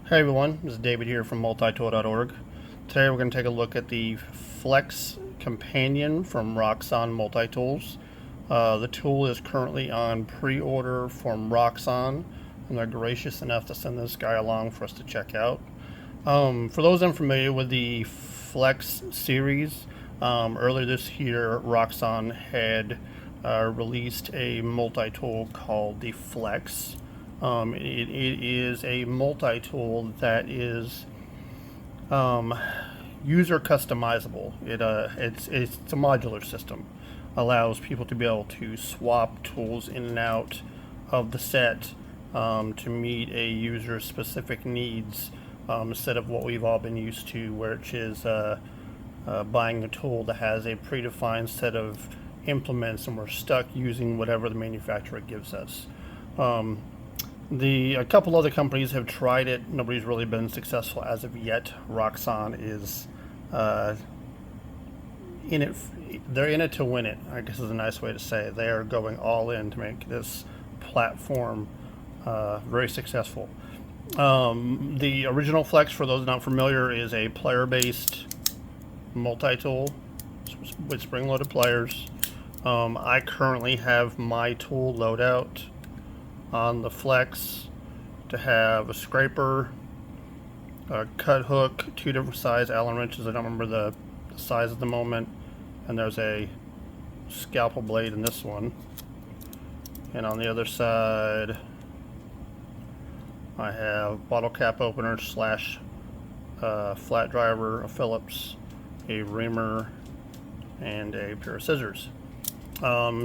Hey everyone, this is David here from multitool.org. Today we're going to take a look at the Flex Companion from Roxon Multitools. The tool is currently on pre-order from Roxon, and they're gracious enough to send this guy along for us to check out. For those unfamiliar with the Flex series, earlier this year Roxon had released a multi-tool called the Flex. It is a multi-tool that is user customizable. It's a modular system. Allows people to be able to swap tools in and out of the set to meet a user's specific needs, instead of what we've all been used to, which is buying a tool that has a predefined set of implements and we're stuck using whatever the manufacturer gives us. A couple other companies have tried it. Nobody's really been successful as of yet. Roxon is in it. They're in it to win it, I guess is a nice way to say it. They are going all in to make this platform very successful. The original Flex, for those not familiar, is a player-based multi-tool with spring-loaded players. I currently have my tool loadout on the Flex to have a scraper, a cut hook, two different size Allen wrenches. I don't remember the size at the moment, and there's a scalpel blade in this one. And on the other side, I have bottle cap opener slash flat driver, a Phillips, a reamer, and a pair of scissors.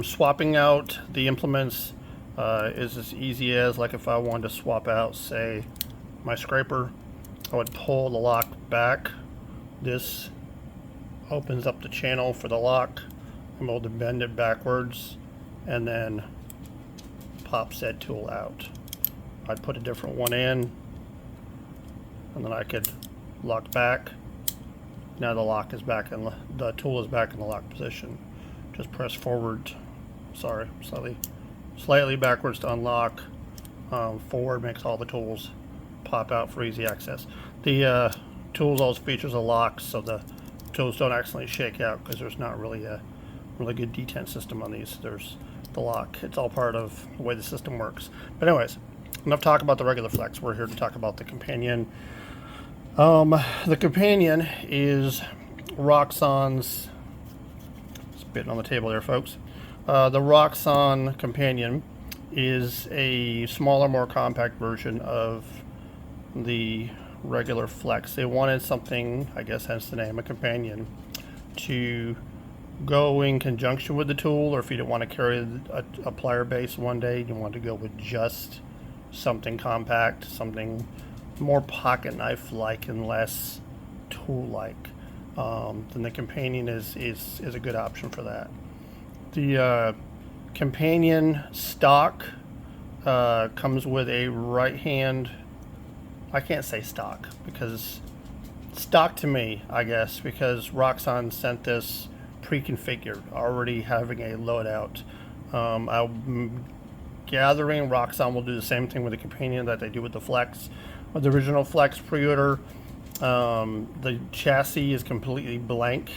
Swapping out the implements is as easy as, like, if I wanted to swap out, say, my scraper, I would pull the lock back. This opens up the channel for the lock. I'm able to bend it backwards and then pop said tool out. I'd put a different one in, and then I could lock back. Now the lock is back in the tool is back in the lock position. Just press forward, slightly backwards to unlock. Forward makes all the tools pop out for easy access. The tools also features a lock, so the tools don't accidentally shake out, because there's not really a really good detent system on these. There's the lock. It's all part of the way the system works. But anyways, enough talk about the regular Flex. We're here to talk about the Companion. The Companion is Roxon's, spitting on the table there, folks. The Roxon Companion is a smaller, more compact version of the regular Flex. They wanted something, I guess hence the name, a companion, to go in conjunction with the tool, or if you didn't want to carry a plier base one day, you want to go with just something compact, something more pocket knife-like and less tool-like. Then the Companion is a good option for that. The Companion stock comes with a right hand. I can't say stock, because stock to me, I guess, because Roxon sent this pre-configured, already having a loadout. I'm gathering Roxon will do the same thing with the Companion that they do with the Flex. With the original Flex pre-order, the chassis is completely blank,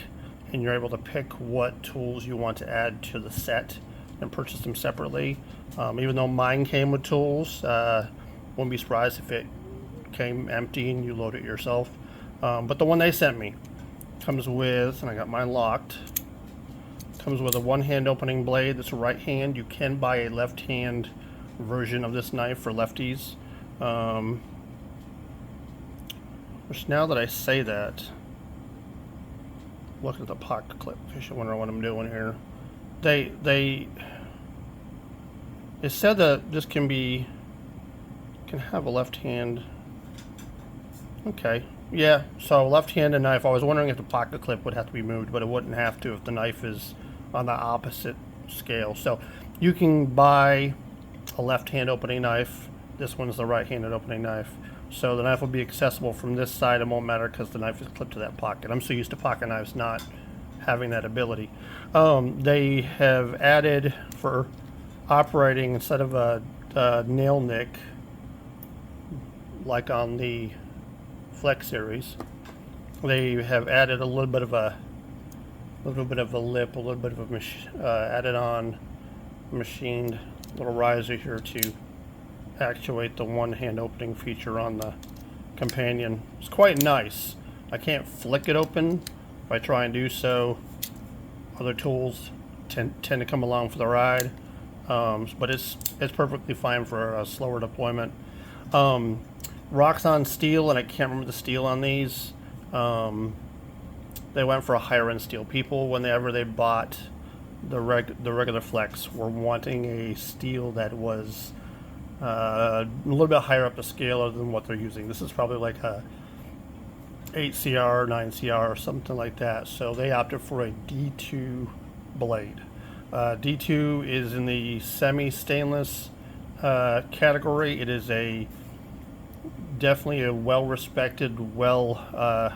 and you're able to pick what tools you want to add to the set and purchase them separately. Even though mine came with tools, wouldn't be surprised if it came empty and you load it yourself. But the one they sent me comes with, and I got mine locked, comes with a one-hand opening blade that's a right hand. You can buy a left-hand version of this knife for lefties. Which, now that I say that, look at the pocket clip, in case you wonder what I'm doing here. It said that this can have a left hand. Okay, yeah, so left-handed knife. I was wondering if the pocket clip would have to be moved, but it wouldn't have to if the knife is on the opposite scale. So you can buy a left-hand opening knife. This one's the right-handed opening knife. So the knife will be accessible from this side. It won't matter because the knife is clipped to that pocket. I'm so used to pocket knives not having that ability. They have added, for operating, instead of a nail nick, like on the Flex series, they have added a little bit of a lip, a little bit of a added on machined little riser here to actuate the one hand opening feature on the Companion. It's quite nice. I can't flick it open. If I try and do so, other tools tend to come along for the ride. But it's perfectly fine for a slower deployment. Roxon steel, and I can't remember the steel on these. They went for a higher end steel. People, whenever they bought the regular Flex, were wanting a steel that was a little bit higher up the scale than what they're using. This is probably like a 8CR, 9CR, or something like that. So they opted for a D2 blade. D2 is in the semi-stainless category. It is definitely a well-respected, well-tested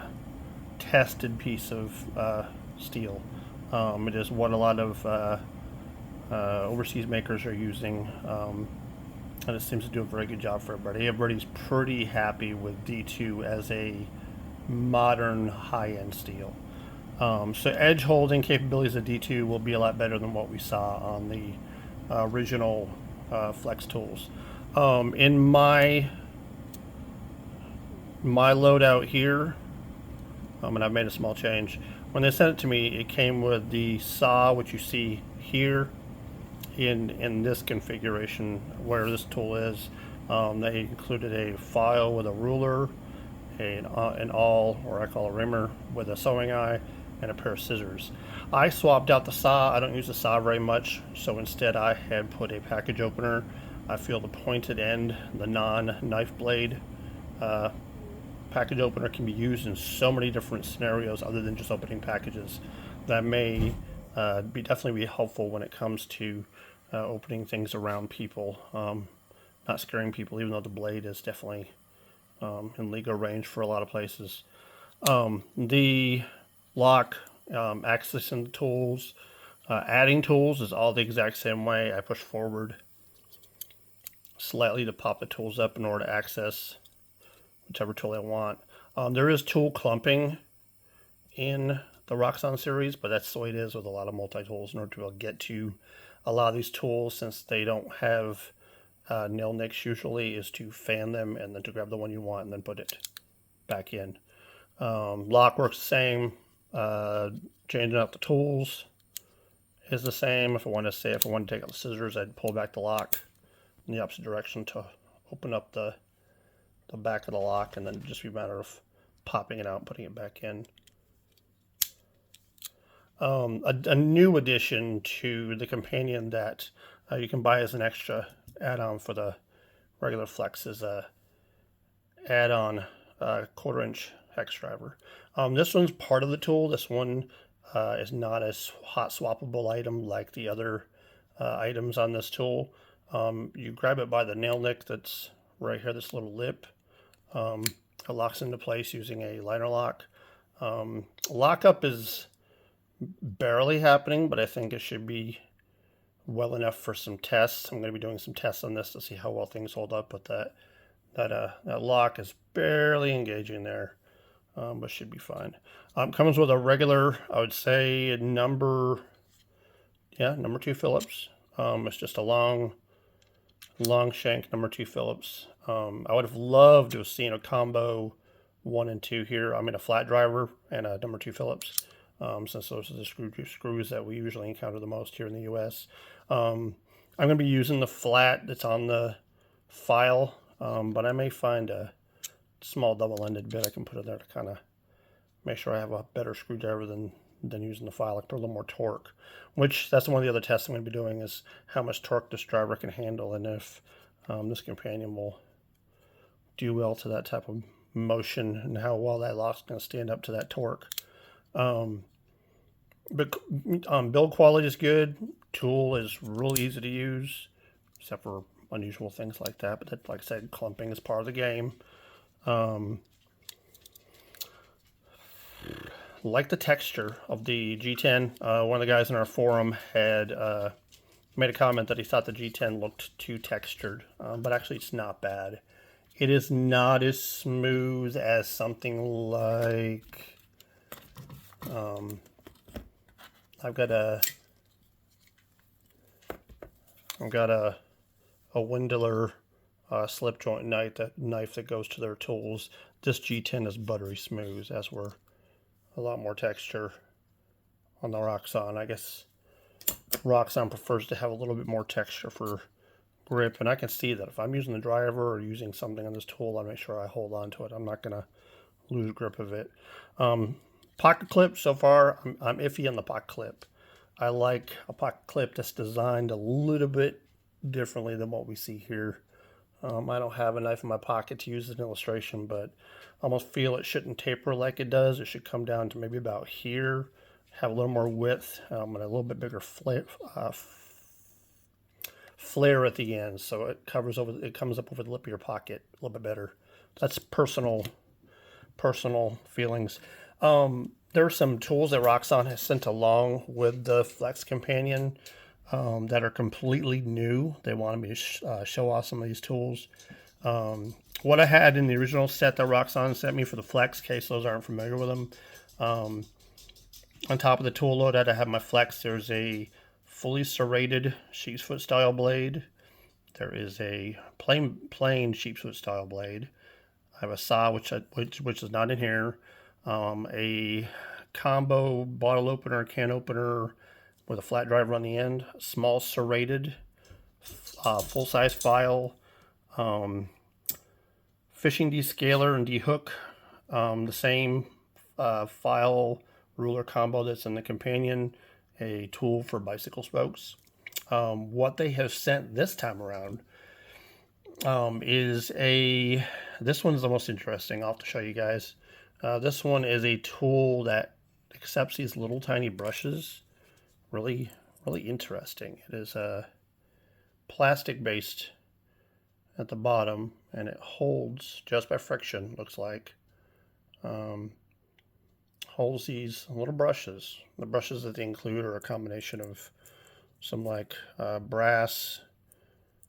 piece of steel. It is what a lot of overseas makers are using. And it seems to do a very good job for everybody. Everybody's pretty happy with D2 as a modern high-end steel. So edge holding capabilities of D2 will be a lot better than what we saw on the original Flex tools. In my loadout here, and I've made a small change. When they sent it to me, it came with the saw, which you see here, in this configuration where this tool is. They included a file with a ruler, an awl, or I call a rimmer, with a sewing eye, and a pair of scissors. I swapped out the saw. I don't use the saw very much, so instead I had put a package opener. I feel the pointed end, the non-knife blade package opener, can be used in so many different scenarios other than just opening packages. That may definitely be helpful when it comes to opening things around people, not scaring people, even though the blade is definitely in legal range for a lot of places. The lock, accessing the tools, adding tools is all the exact same way. I push forward slightly to pop the tools up in order to access whichever tool I want. There is tool clumping in the Roxon series, but that's the way it is with a lot of multi-tools. In order to get to a lot of these tools, since they don't have nail nicks usually, is to fan them and then to grab the one you want and then put it back in. Lock works the same. Changing out the tools is the same. If I want to take out the scissors, I'd pull back the lock in the opposite direction to open up the back of the lock, and then it'd just be a matter of popping it out and putting it back in. A new addition to the Companion that you can buy as an extra add-on for the regular Flex is a add-on 1/4-inch hex driver. This one's part of the tool. This one is not a hot swappable item like the other items on this tool. You grab it by the nail nick that's right here, this little lip. It locks into place using a liner lock. Lockup is barely happening, but I think it should be well enough for some tests. I'm going to be doing some tests on this to see how well things hold up, but that lock is barely engaging there, but should be fine. Comes with a regular, I would say, number 2 Phillips. It's just a long shank number 2 Phillips. I would have loved to have seen a combo 1 and 2 here. I mean, a flat driver and a number 2 Phillips, since those are the screws that we usually encounter the most here in the US. I'm going to be using the flat that's on the file, but I may find a small double-ended bit I can put in there to kind of make sure I have a better screwdriver than using the file. I can put a little more torque, which that's one of the other tests I'm going to be doing, is how much torque this driver can handle, and if this Companion will do well to that type of motion, and how well that lock's going to stand up to that torque. But build quality is good. Tool is really easy to use, except for unusual things like that. But that, like I said, clumping is part of the game. Like the texture of the G10. One of the guys in our forum had made a comment that he thought the G10 looked too textured, but actually it's not bad. It is not as smooth as something like, I've got a Wendler slip joint knife that goes to their tools. This G10 is buttery smooth, as were a lot more texture on the Roxon. I guess Roxon prefers to have a little bit more texture for grip, and I can see that if I'm using the driver or using something on this tool, I make sure I hold on to it. I'm not going to lose grip of it. Pocket clip, so far, I'm iffy on the pocket clip. I like a pocket clip that's designed a little bit differently than what we see here. I don't have a knife in my pocket to use as an illustration, but I almost feel it shouldn't taper like it does. It should come down to maybe about here, have a little more width, and a little bit bigger flare at the end, so it comes up over the lip of your pocket a little bit better. That's personal feelings. There are some tools that Roxon has sent along with the Flex Companion that are completely new. They wanted me to show off some of these tools. What I had in the original set that Roxon sent me for the Flex, case those aren't familiar with them. On top of the tool load, I have my Flex. There's a fully serrated sheep's foot style blade. There is a plain sheep's foot style blade. I have a saw, which is not in here. A combo bottle opener, can opener with a flat driver on the end. Small serrated, full-size file. Fishing descaler and dehook. The same file ruler combo that's in the Companion. A tool for bicycle spokes. What they have sent this time around is this one's the most interesting. I'll have to show you guys. This one is a tool that accepts these little tiny brushes. Really interesting. It is plastic based at the bottom, and it holds just by friction, looks like. Holds these little brushes. The brushes that they include are a combination of some like brass,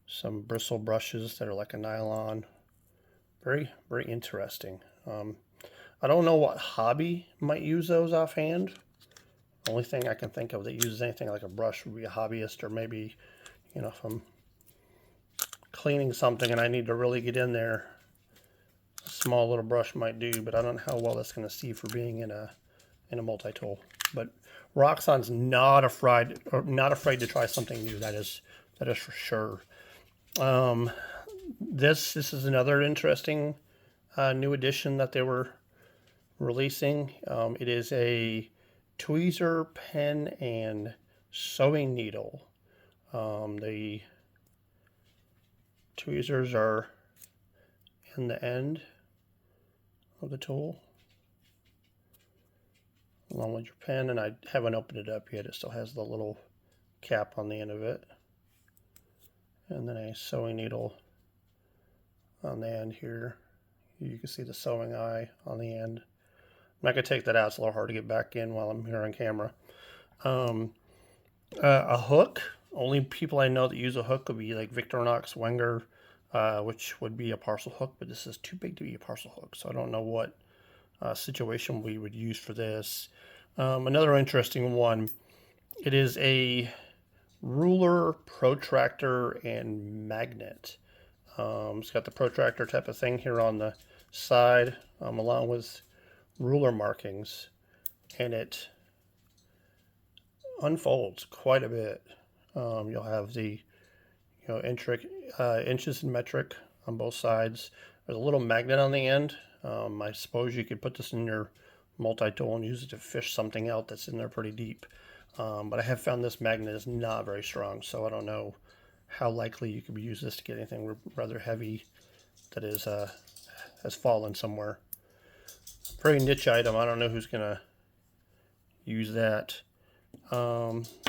some bristle brushes that are like a nylon. Very interesting. I don't know what hobby might use those offhand. The only thing I can think of that uses anything like a brush would be a hobbyist, or maybe, if I'm cleaning something and I need to really get in there, a small little brush might do, but I don't know how well that's going to see for being in a multi-tool. But Roxon's not afraid to try something new. That is for sure. This is another interesting new addition that they were releasing. It is a tweezer, pen, and sewing needle. The tweezers are in the end of the tool, along with your pen, and I haven't opened it up yet. It still has the little cap on the end of it, and then a sewing needle on the end here. You can see the sewing eye on the end. I'm not going to take that out. It's a little hard to get back in while I'm here on camera. A hook. Only people I know that use a hook would be like Victorinox Wenger, which would be a parcel hook, but this is too big to be a parcel hook, so I don't know what situation we would use for this. Another interesting one. It is a ruler, protractor, and magnet. It's got the protractor type of thing here on the side, along with ruler markings, and it unfolds quite a bit. You'll have the inches and metric on both sides. There's a little magnet on the end. I suppose you could put this in your multi-tool and use it to fish something out that's in there pretty deep. But I have found this magnet is not very strong, so I don't know how likely you could use this to get anything rather heavy that is has fallen somewhere. Very niche item. I don't know who's going to use that.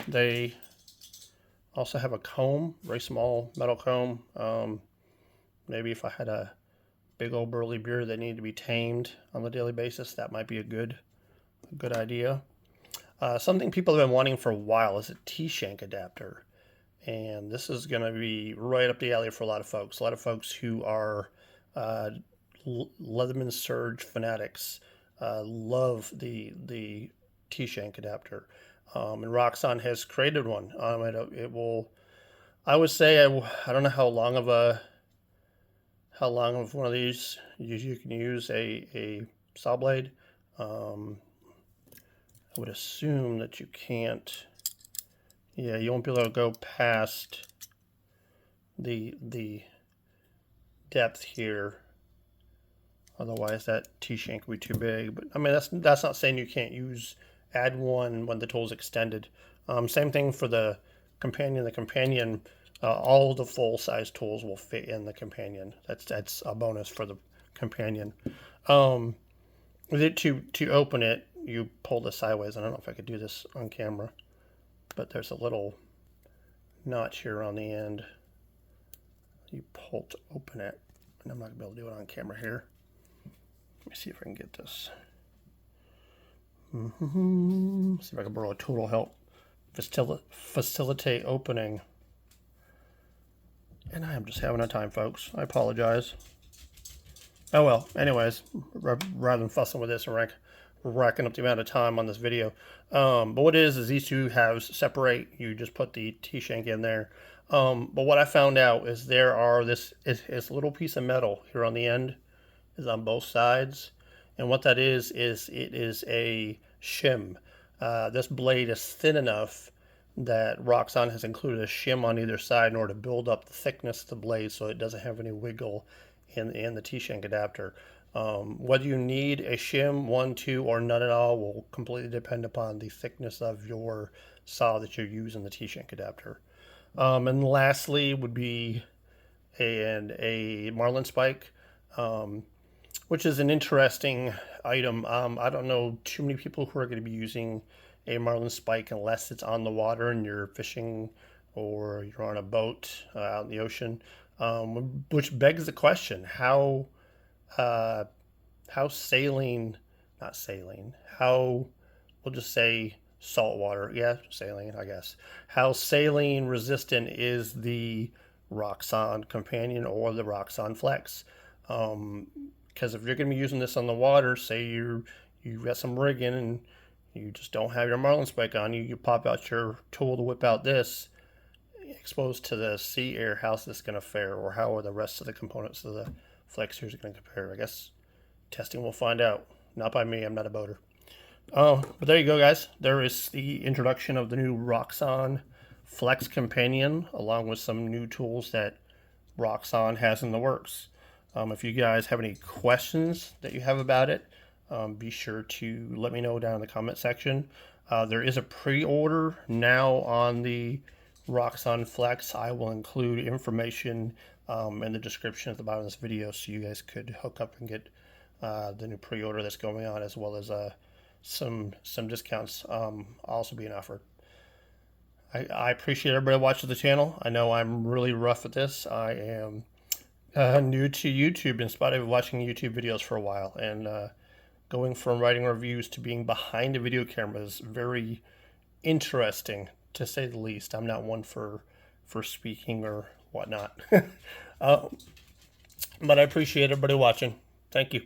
They also have a comb, very small metal comb. Maybe if I had a big old burly beard that needed to be tamed on a daily basis, that might be a good idea. Something people have been wanting for a while is a T-shank adapter. And this is going to be right up the alley for a lot of folks. A lot of folks who are Leatherman Surge fanatics love the T-shank adapter, and Roxon has created one. It will. I would say I don't know how long of one of these you can use a saw blade. Um, I would assume that you can't. Yeah, you won't be able to go past the depth here. Otherwise, that T-shank would be too big. But I mean, that's not saying you can't add one when the tool's extended. Same thing for the companion. The companion, all the full-size tools will fit in the companion. That's a bonus for the companion. Um, to open it, you pull this sideways. I don't know if I could do this on camera, but there's a little notch here on the end. You pull to open it, and I'm not gonna be able to do it on camera here. Let me see if I can get this. See if I can borrow a tool to help facilitate opening. And I am just having a time, folks. I apologize. Oh well, anyways, rather than fussing with this and racking up the amount of time on this video. But what it is these two halves separate. You just put the T-shank in there. But what I found out is there are this little piece of metal here on the end is on both sides. And what that is it is a shim. This blade is thin enough that Roxon has included a shim on either side in order to build up the thickness of the blade so it doesn't have any wiggle in the T-shank adapter. Whether you need a shim, 1, 2, or none at all will completely depend upon the thickness of your saw that you use in the T-shank adapter. And lastly would be a marlin spike, which is an interesting item. I don't know too many people who are going to be using a marlin spike unless it's on the water and you're fishing or you're on a boat out in the ocean, which begs the question: how saline, not saline, how, we'll just say saltwater, yeah, saline, I guess. How saline resistant is the Roxon Companion or the Roxon Flex? Because if you're going to be using this on the water, say you've got some rigging and you just don't have your marlin spike on you, you pop out your tool to whip out this, exposed to the sea air, how's this going to fare, or how are the rest of the components of the Flex here going to compare? I guess testing will find out. Not by me, I'm not a boater. But there you go, guys. There is the introduction of the new Roxon Flex Companion, along with some new tools that Roxon has in the works. If you guys have any questions that you have about it, be sure to let me know down in the comment section. There is a pre-order now on the Roxon Flex. I will include information in the description at the bottom of this video so you guys could hook up and get the new pre-order that's going on, as well as some discounts also being offered. I appreciate everybody watching the channel. I know I'm really rough at this. I am new to YouTube in spite of watching YouTube videos for a while, and going from writing reviews to being behind a video camera is very interesting, to say the least. I'm not one for speaking or whatnot. But I appreciate everybody watching. Thank you.